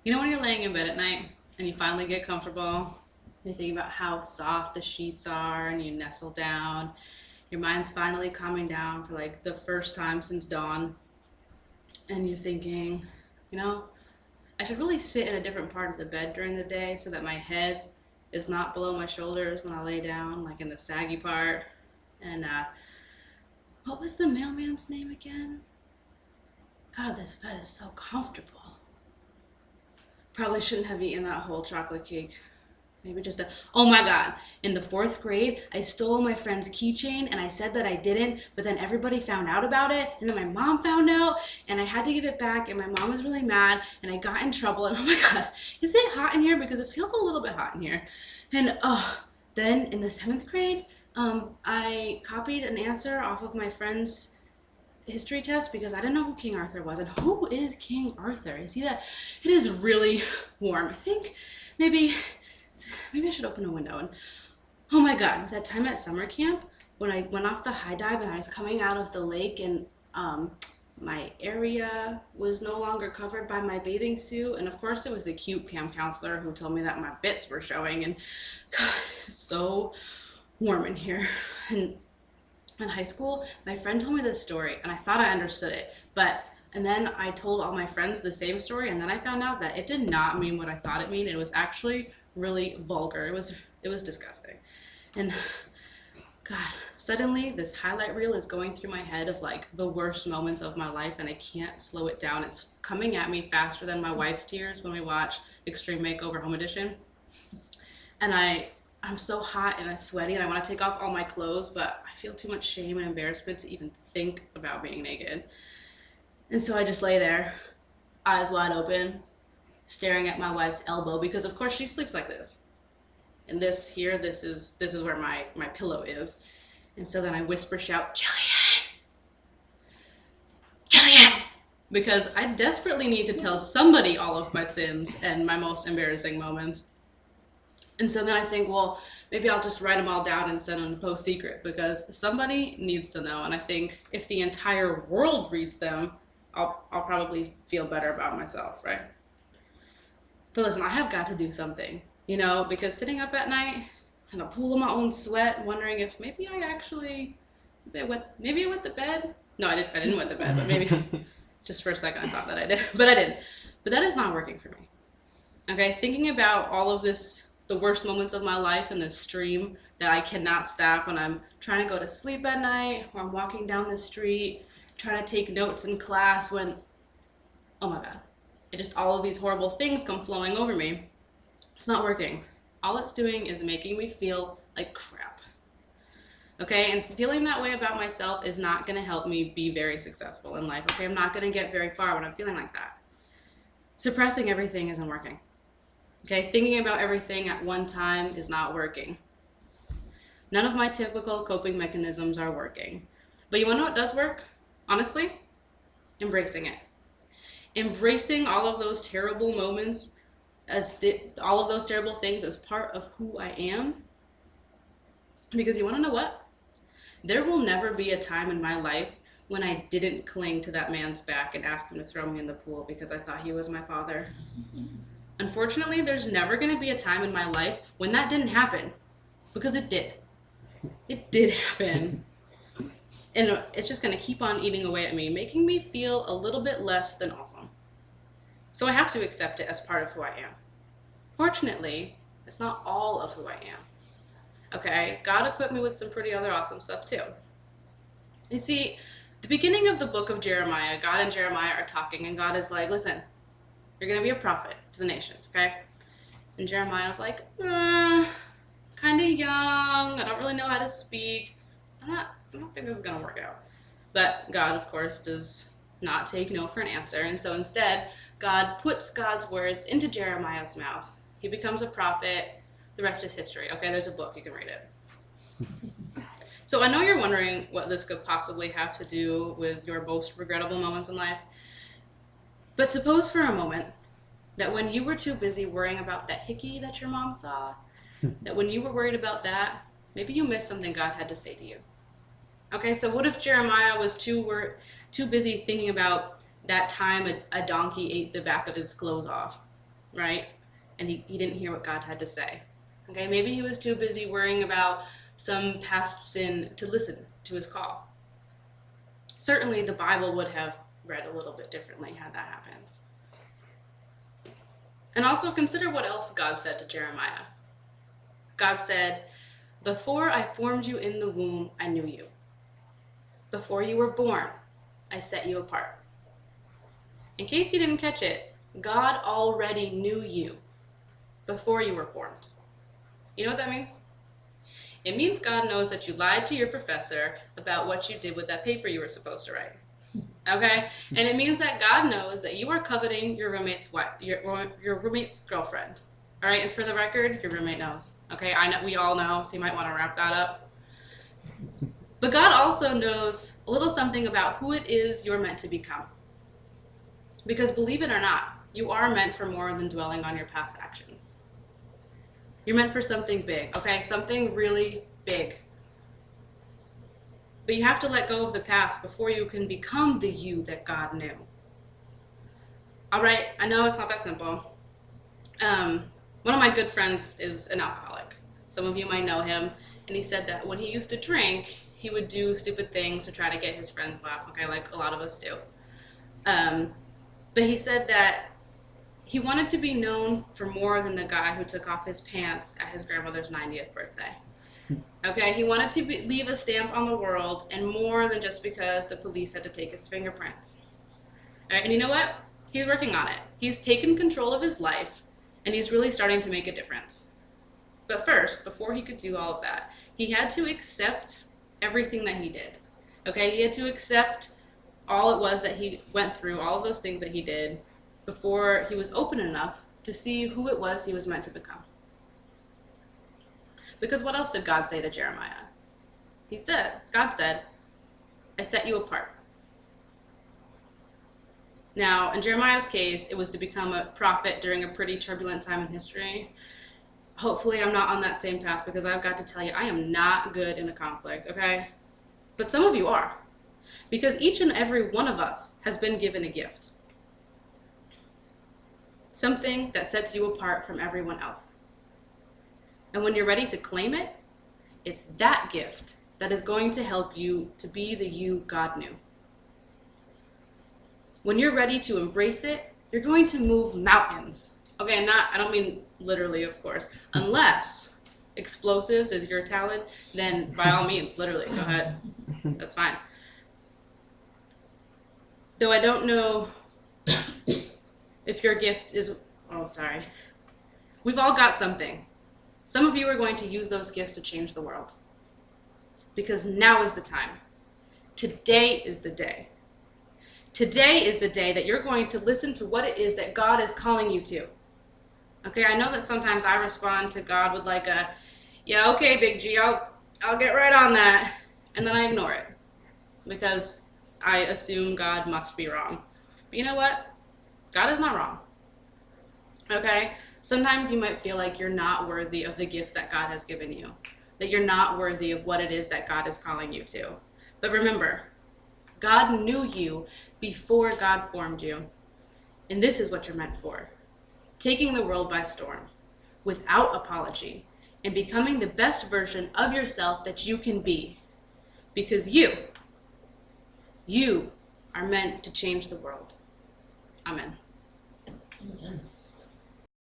You know when you're laying in bed at night and you finally get comfortable, you think about how soft the sheets are and you nestle down. Your mind's finally calming down for like the first time since dawn, and you're thinking, you know, I should really sit in a different part of the bed during the day so that my head is not below my shoulders when I lay down, like in the saggy part. And what was the mailman's name again? God, this bed is so comfortable. Probably shouldn't have eaten that whole chocolate cake. Maybe just a, oh my God, in the fourth grade, I stole my friend's keychain and I said that I didn't, but then everybody found out about it, and then my mom found out, and I had to give it back, and my mom was really mad, and I got in trouble, and oh my God, is it hot in here? Because it feels a little bit hot in here. And then in the seventh grade, I copied an answer off of my friend's history test because I didn't know who King Arthur was. And who is King Arthur? You see that? It is really warm. I think maybe I should open a window. And oh my God, that time at summer camp when I went off the high dive and I was coming out of the lake, and my area was no longer covered by my bathing suit, and of course it was the cute camp counselor who told me that my bits were showing. And God, it's so warm in here. And in high school, my friend told me this story and I thought I understood it, and then I told all my friends the same story, and then I found out that it did not mean what I thought it meant. It was actually really vulgar. It was disgusting. And God, suddenly this highlight reel is going through my head of like the worst moments of my life, and I can't slow it down. It's coming at me faster than my wife's tears when we watch Extreme Makeover Home Edition. And I'm so hot and I'm sweaty and I want to take off all my clothes, but I feel too much shame and embarrassment to even think about being naked. And so I just lay there, eyes wide open, staring at my wife's elbow, because of course she sleeps like this. And this here, this is where my pillow is. And so then I whisper shout, Jillian! Jillian! Because I desperately need to tell somebody all of my sins and my most embarrassing moments. And so then I think, well, maybe I'll just write them all down and send them to Post Secret, because somebody needs to know. And I think if the entire world reads them, I'll probably feel better about myself, right? But listen, I have got to do something, because sitting up at night in a pool of my own sweat, wondering if maybe I wet the bed. No, I didn't wet the bed, but maybe just for a second I thought that I did, but I didn't. But that is not working for me. Okay, thinking about all of this, the worst moments of my life in this stream that I cannot stop when I'm trying to go to sleep at night, or I'm walking down the street, trying to take notes in class when, oh my God, all of these horrible things come flowing over me. It's not working. All it's doing is making me feel like crap. Okay, and feeling that way about myself is not going to help me be very successful in life. Okay, I'm not going to get very far when I'm feeling like that. Suppressing everything isn't working. Okay, thinking about everything at one time is not working. None of my typical coping mechanisms are working. But you want to know what does work? Honestly, embracing it. Embracing all of those terrible moments, all of those terrible things as part of who I am. Because you want to know what? There will never be a time in my life when I didn't cling to that man's back and ask him to throw me in the pool because I thought he was my father. Unfortunately, there's never going to be a time in my life when that didn't happen, because it did. It did happen. And it's just going to keep on eating away at me, making me feel a little bit less than awesome. So I have to accept it as part of who I am. Fortunately, it's not all of who I am. Okay, God equipped me with some pretty other awesome stuff too. You see, the beginning of the book of Jeremiah, God and Jeremiah are talking, and God is like, listen, you're going to be a prophet to the nations, okay? And Jeremiah's like, kind of young, I don't really know how to speak, I don't think this is going to work out. But God, of course, does not take no for an answer, and so instead, God puts God's words into Jeremiah's mouth. He becomes a prophet. The rest is history. Okay, there's a book, you can read it. So I know you're wondering what this could possibly have to do with your most regrettable moments in life. But suppose for a moment that when you were too busy worrying about that hickey that your mom saw, that when you were worried about that, maybe you missed something God had to say to you. Okay, so what if Jeremiah was too busy thinking about that time a donkey ate the back of his clothes off? right? And he didn't hear what God had to say. Okay, maybe he was too busy worrying about some past sin to listen to his call. Certainly the Bible would have read a little bit differently had that happened. And also consider what else God said to Jeremiah. God said, "Before I formed you in the womb, I knew you. Before you were born, I set you apart." In case you didn't catch it, God already knew you before you were formed. You know what that means? It means God knows that you lied to your professor about what you did with that paper you were supposed to write. Okay? And it means that God knows that you are coveting your roommate's wife, your roommate's girlfriend. All right? And for the record, your roommate knows. Okay? I know, we all know, so you might want to wrap that up. But God also knows a little something about who it is you're meant to become. Because believe it or not, you are meant for more than dwelling on your past actions. You're meant for something big, okay? Something really big. But you have to let go of the past before you can become the you that God knew. All right, I know it's not that simple. One of my good friends is an alcoholic. Some of you might know him. And he said that when he used to drink, he would do stupid things to try to get his friends laugh, okay, like a lot of us do. But he said that he wanted to be known for more than the guy who took off his pants at his grandmother's 90th birthday. Okay, he wanted to leave a stamp on the world, and more than just because the police had to take his fingerprints. All right, and you know what? He's working on it. He's taken control of his life, and he's really starting to make a difference. But first, before he could do all of that, he had to accept everything that he did. Okay, he had to accept all it was that he went through, all of those things that he did, before he was open enough to see who it was he was meant to become. Because what else did God say to Jeremiah? God said, "I set you apart." Now, in Jeremiah's case, it was to become a prophet during a pretty turbulent time in history. Hopefully I'm not on that same path, because I've got to tell you, I am not good in a conflict, okay? But some of you are. Because each and every one of us has been given a gift. Something that sets you apart from everyone else. And when you're ready to claim it, it's that gift that is going to help you to be the you God knew. When you're ready to embrace it, you're going to move mountains. Okay, I don't mean literally, of course. Unless explosives is your talent, then by all means, literally, go ahead. That's fine. Though I don't know if your gift is, we've all got something. Some of you are going to use those gifts to change the world. Because now is the time. Today is the day. Today is the day that you're going to listen to what it is that God is calling you to. Okay, I know that sometimes I respond to God with like a, yeah, okay, Big G, I'll get right on that. And then I ignore it. Because I assume God must be wrong. But you know what? God is not wrong. Okay? Sometimes you might feel like you're not worthy of the gifts that God has given you. That you're not worthy of what it is that God is calling you to. But remember, God knew you before God formed you. And this is what you're meant for. Taking the world by storm, without apology, and becoming the best version of yourself that you can be. Because you are meant to change the world. Amen. Amen.